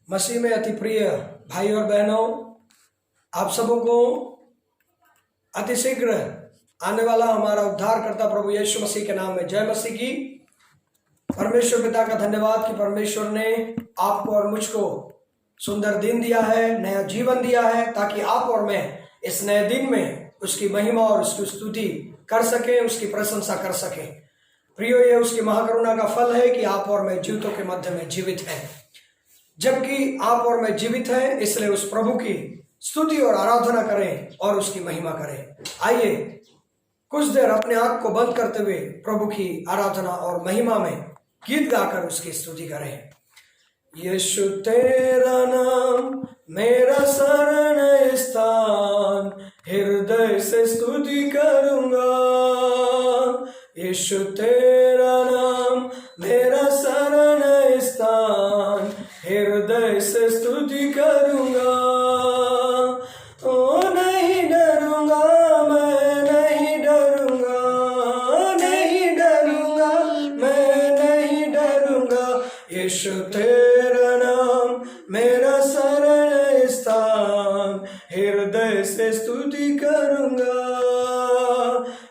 मसीह में अति प्रिय भाई और बहनों, आप सबों को अति शीघ्र आने वाला हमारा उद्धारकर्ता प्रभु यीशु मसीह के नाम में जय मसीह की। परमेश्वर पिता का धन्यवाद कि परमेश्वर ने आपको और मुझको सुंदर दिन दिया है, नया जीवन दिया है, ताकि आप और मैं इस नए दिन में उसकी महिमा और उसकी स्तुति कर सकें, उसकी प्रशंसा कर सकें। प्रियो, ये उसकी महाकरुणा का फल है कि आप और मैं जीवितों के मध्य में जीवित हैं। जबकि आप और मैं जीवित हैं, इसलिए उस प्रभु की स्तुति और आराधना करें और उसकी महिमा करें। आइए कुछ देर अपने आंख को बंद करते हुए प्रभु की आराधना और महिमा में गीत गाकर उसकी स्तुति करें। यीशु तेरा नाम मेरा शरण स्थान, हृदय से स्तुति करूंगा। यीशु तेरा नाम मेरा शरण स्थान, हृदय से स्तुति करूंगा। ओ नहीं डरूंगा, मैं नहीं डरूंगा, नहीं डरूंगा, मैं नहीं डरूंगा। यीशु तेरा नाम मेरा शरण स्थान, हृदय से स्तुति करूंगा।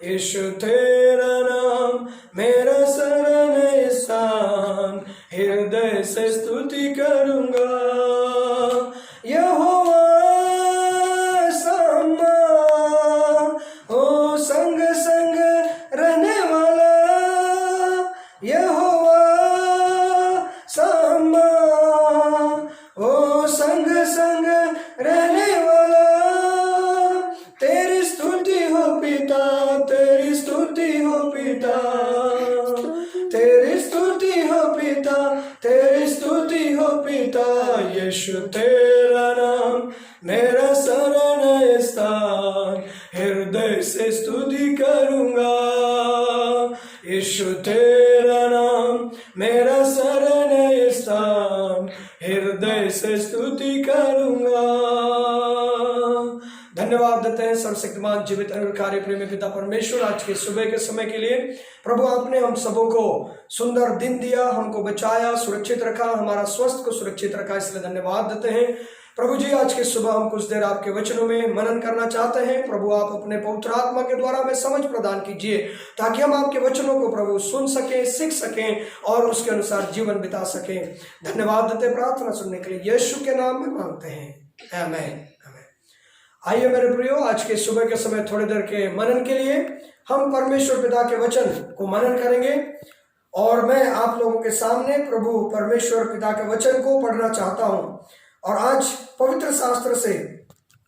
यीशु तेरा नाम मेरा शरण स्थान, हृदय से स्तुति करूंगा। यहोवा सामा, ओ संग संग रहने वाला। यहोवा सामा, ओ संग संग रहने वाला। तेरी स्तुति हो पिता, तेरी स्तुति हो पिता, तेरी स्तुति हो पिता, तेरी स्तुति हो पिता। यीशु तेरा नाम मेरा शरण स्थान, हृदय से स्तुति करूंगा। यीशु तेरा नाम मेरा शरण स्थान, हृदय से स्तुति करूंगा। धन्यवाद देते हैं सर्वशक्तिमान जीवित कार्य प्रेमी पिता परमेश्वर, आज के सुबह के समय के लिए। प्रभु, आपने हम सबों को सुंदर दिन दिया, हमको बचाया, सुरक्षित रखा, हमारा स्वास्थ्य को सुरक्षित रखा, इसलिए धन्यवाद देते हैं। प्रभु जी, आज के सुबह हम कुछ देर आपके वचनों में मनन करना चाहते हैं। प्रभु, आप अपने पवित्र आत्मा के द्वारा हमें समझ प्रदान कीजिए, ताकि हम आपके वचनों को प्रभु सुन सकें, सीख सकें और उसके अनुसार जीवन बिता सकें। धन्यवाद देते, प्रार्थना सुनने के लिए यीशु के नाम में मांगते हैं, आमीन। आइए मेरे प्रियो, आज के सुबह के समय थोड़ी देर के मनन के लिए हम परमेश्वर पिता के वचन को मनन करेंगे। और मैं आप लोगों के सामने प्रभु परमेश्वर पिता के वचन को पढ़ना चाहता हूं। और आज पवित्र शास्त्र से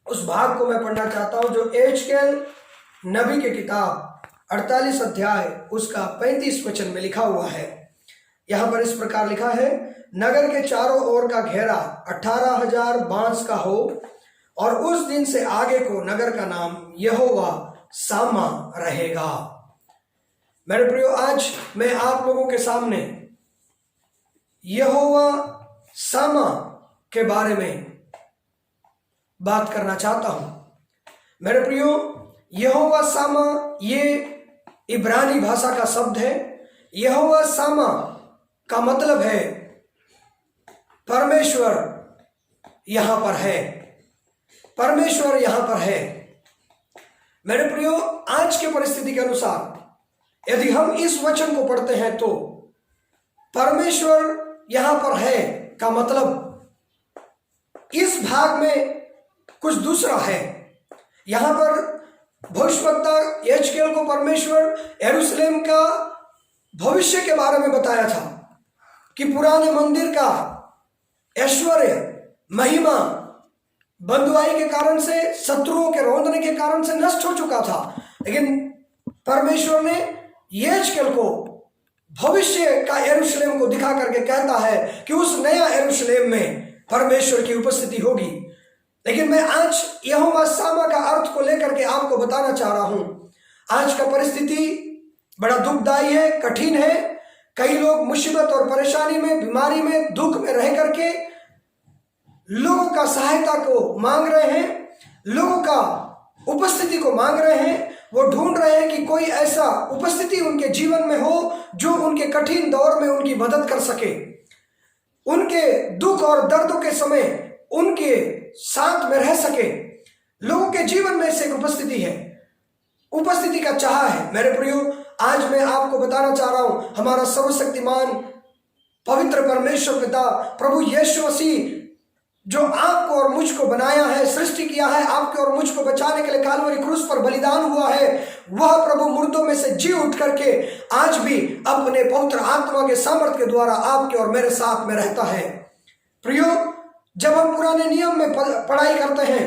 उस भाग को मैं पढ़ना चाहता हूं जो एजकेल नबी की किताब 48 अध्याय उसका 35 वचन में लिखा हुआ है। यहां पर इस प्रकार लिखा है, नगर के चारों ओर का घेरा 18,000 बांस का हो, और उस दिन से आगे को नगर का नाम यहोवा सामा रहेगा। मेरे प्रियो, आज मैं आप लोगों के सामने यहोवा सामा के बारे में बात करना चाहता हूं। मेरे प्रियो, यहोवा सामा ये इब्रानी भाषा का शब्द है। यहोवा सामा का मतलब है परमेश्वर यहां पर है, परमेश्वर यहां पर है। मेरे प्रियो, आज के परिस्थिति के अनुसार यदि हम इस वचन को पढ़ते हैं तो परमेश्वर यहां पर है का मतलब इस भाग में कुछ दूसरा है। यहां पर भविष्यवक्ता एजकेल को परमेश्वर यरूशलेम का भविष्य के बारे में बताया था कि पुराने मंदिर का ऐश्वर्य, महिमा बंधुआई के कारण से, शत्रुओं के रौंदने के कारण से नष्ट हो चुका था। लेकिन परमेश्वर ने एजकेल को भविष्य का यरूशलेम को दिखा करके कहता है कि उस नया यरूशलेम में परमेश्वर की उपस्थिति होगी। लेकिन मैं आज यहोवा सामा का अर्थ को लेकर के आपको बताना चाह रहा हूं। आज का परिस्थिति बड़ा दुखदाई है, कठिन है। कई लोग मुसीबत और परेशानी में, बीमारी में, दुख में रह करके लोगों का सहायता को मांग रहे हैं, लोगों का उपस्थिति को मांग रहे हैं। वो ढूंढ रहे हैं कि कोई ऐसा उपस्थिति उनके जीवन में हो जो उनके कठिन दौर में उनकी मदद कर सके। उनके दुख और दर्दों के समय उनके साथ में रह सके। लोगों के जीवन में से एक उपस्थिति है, उपस्थिति का चाह है। मेरे प्रियो, आज मैं आपको बताना चाह रहा हूं, हमारा सर्वशक्तिमान पवित्र परमेश्वर पिता प्रभु यीशु मसीह जो आपको और मुझको बनाया है, सृष्टि किया है, आपके और मुझको बचाने के लिए कालवरी क्रूस पर बलिदान हुआ है, वह प्रभु मुर्दों में से जी उठ करके आज भी अपने पवित्र आत्मा के सामर्थ्य के द्वारा आपके और मेरे साथ में रहता है। प्रियो, जब हम पुराने नियम में पढ़ाई करते हैं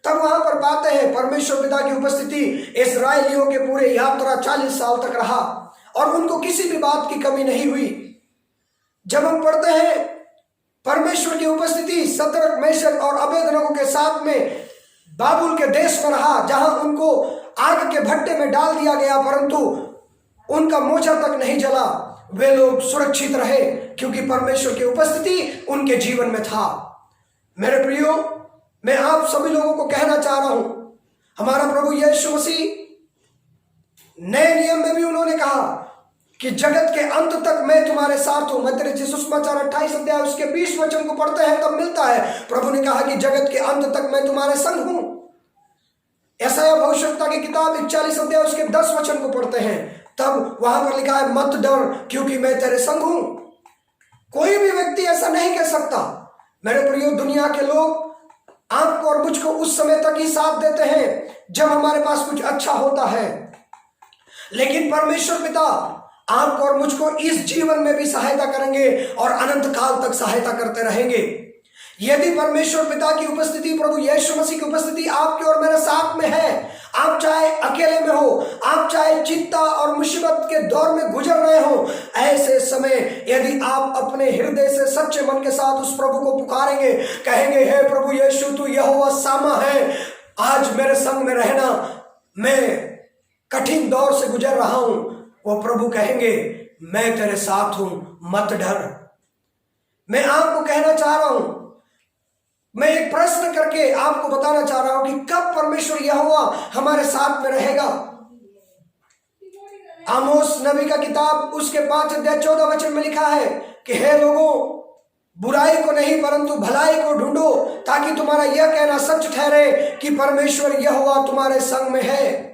तब वहां पर पाते हैं परमेश्वर पिता की उपस्थिति इस्राएलियों के पूरे यात्रा 40 साल तक रहा और उनको किसी भी बात की कमी नहीं हुई। जब हम पढ़ते हैं परमेश्वर की उपस्थिति शद्रक, मेशक और अबेदनगो के साथ में बाबुल के देश में रहा, जहां उनको आग के भट्टे में डाल दिया गया, परंतु उनका मोजा तक नहीं जला। वे लोग सुरक्षित रहे क्योंकि परमेश्वर की उपस्थिति उनके जीवन में था। मेरे प्रियो, मैं आप सभी लोगों को कहना चाह रहा हूं, हमारा प्रभु यीशु मसीह नए नियम में भी उन्होंने कहा कि जगत के अंत तक मैं तुम्हारे साथ हूं। मत्ती सुसमाचार 28 अध्याय उसके 20 वचन को पढ़ते हैं तब मिलता है, प्रभु ने कहा कि जगत के अंत तक मैं तुम्हारे संग हूं। यशायाह भविष्यवक्ता की किताब 41 अध्याय उसके 10 वचन को पढ़ते हैं तब वहां पर लिखा है, मत डर क्योंकि मैं तेरे संग हूं। कोई भी व्यक्ति ऐसा नहीं कह सकता। मेरे प्रियो, दुनिया के लोग आपको और मुझको उस समय तक ही साथ देते हैं जब हमारे पास कुछ अच्छा होता है, लेकिन परमेश्वर पिता आपको और मुझको इस जीवन में भी सहायता करेंगे और अनंत काल तक सहायता करते रहेंगे। यदि परमेश्वर पिता की उपस्थिति, प्रभु यीशु मसीह की उपस्थिति आपके और मेरे साथ में है, आप चाहे अकेले में हो, आप चाहे चिंता और मुसीबत के दौर में गुजर रहे हो, ऐसे समय यदि आप अपने हृदय से सच्चे मन के साथ उस प्रभु को पुकारेंगे, कहेंगे, हे प्रभु यीशु, तू यहोवा शामा है, आज मेरे संग में रहना, मैं कठिन दौर से गुजर रहा हूं, वो प्रभु कहेंगे, मैं तेरे साथ हूं, मत डर। मैं आपको कहना चाह रहा हूं, मैं एक प्रश्न करके आपको बताना चाह रहा हूं कि कब परमेश्वर यहोवा हमारे साथ में रहेगा। आमोस नबी का किताब उसके 5 अध्याय 14 वचन में लिखा है कि हे लोगों, बुराई को नहीं परंतु भलाई को ढूंढो, ताकि तुम्हारा यह कहना सच ठहरे कि परमेश्वर यहोवा तुम्हारे संग में है।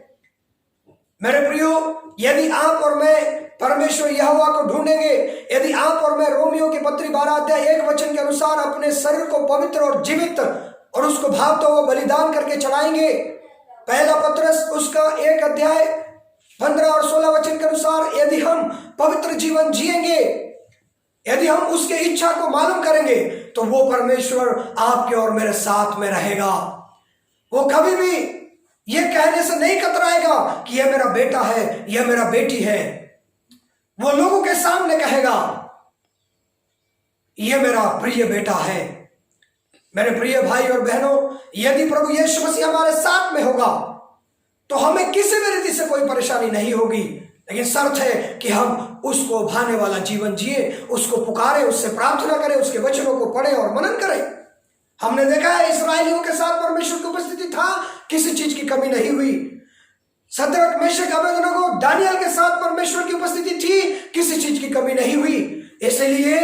मेरे प्रियो, यदि आप और मैं परमेश्वर यहोवा को ढूंढेंगे, यदि आप और मैं रोमियो की पत्री 12 अध्याय 1 वचन के अनुसार अपने शरीर को पवित्र और जीवित और उसको भावता हुआ बलिदान करके चढ़ाएंगे, पहला पत्रस उसका 1 अध्याय 15 और 16 वचन के अनुसार यदि हम पवित्र जीवन जिएंगे, यदि हम उसके इच्छा को मालूम करेंगे, तो वो परमेश्वर आपके और मेरे साथ में रहेगा। वो कभी भी ये कहने से नहीं कतराएगा कि यह मेरा बेटा है, यह मेरा बेटी है। वो लोगों के सामने कहेगा, यह मेरा प्रिय बेटा है। मेरे प्रिय भाई और बहनों, यदि प्रभु यीशु मसीह हमारे साथ में होगा तो हमें किसी भी रीति से कोई परेशानी नहीं होगी, लेकिन शर्त है कि हम उसको भाने वाला जीवन जिए, उसको पुकारें, उससे प्रार्थना करें, उसके वचनों को पढ़ें और मनन करें। हमने देखा है इस्राएलियों के साथ परमेश्वर की उपस्थिति था, किसी चीज की कमी नहीं हुई। शद्रक, मेशक, अबेदनगो, दानियल के साथ परमेश्वर की उपस्थिति थी, किसी चीज की कमी नहीं हुई। इसलिए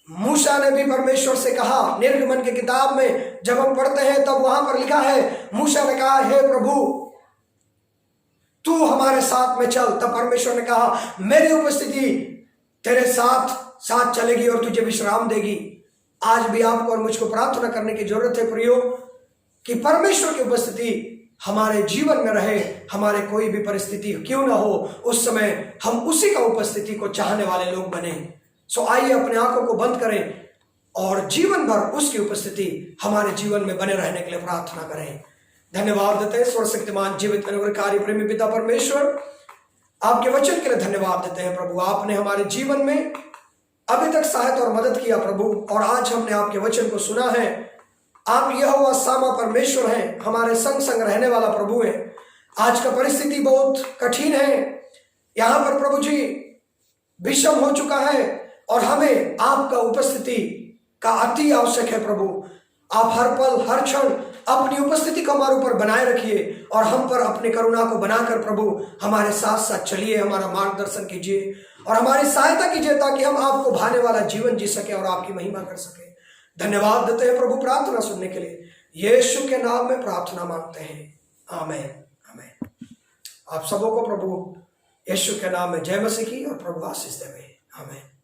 मूसा ने भी परमेश्वर से कहा, निर्गमन की किताब में जब हम पढ़ते हैं तब वहां पर लिखा है, मूसा ने कहा, हे प्रभु तू हमारे साथ में चल। तब परमेश्वर ने कहा, मेरी उपस्थिति तेरे साथ साथ चलेगी और तुझे विश्राम देगी। आज भी आपको और मुझको प्रार्थना करने की जरूरत है प्रियो, कि परमेश्वर की उपस्थिति हमारे जीवन में रहे। हमारे कोई भी परिस्थिति क्यों ना हो, उस समय हम उसी का उपस्थिति को चाहने वाले लोग बने। सो आइए अपने आंखों को बंद करें और जीवन भर उसकी उपस्थिति हमारे जीवन में बने रहने के लिए प्रार्थना करें। धन्यवाद देते हैं सर्वशक्तिमान जीवित अनुग्रहकारी प्रेमी पिता परमेश्वर, आपके वचन के लिए धन्यवाद देते हैं प्रभु। आपने हमारे जीवन में अभी तक सहायता और मदद किया प्रभु, और आज हमने आपके वचन को सुना है। आप यहोवा शामा परमेश्वर हैं, हमारे संग संग रहने वाला प्रभु है। आज का परिस्थिति बहुत कठिन है, यहाँ पर प्रभु जी विषम हो चुका है और हमें आपका उपस्थिति का अति आवश्यक है प्रभु। आप हर पल हर क्षण अपनी उपस्थिति को हमारे ऊपर बनाए रखिए और हम पर अपनी करुणा को बनाकर प्रभु हमारे साथ साथ चलिए, हमारा मार्गदर्शन कीजिए। और हमारी सहायता कीजिए ताकि हम आपको भाने वाला जीवन जी सके और आपकी महिमा कर सके। धन्यवाद देते हैं प्रभु प्रार्थना सुनने के लिए, यीशु के नाम में प्रार्थना मांगते हैं, आमीन आमीन। आप सबों को प्रभु यीशु के नाम में जय मसीह की और प्रभु आशीष देवे, आमीन।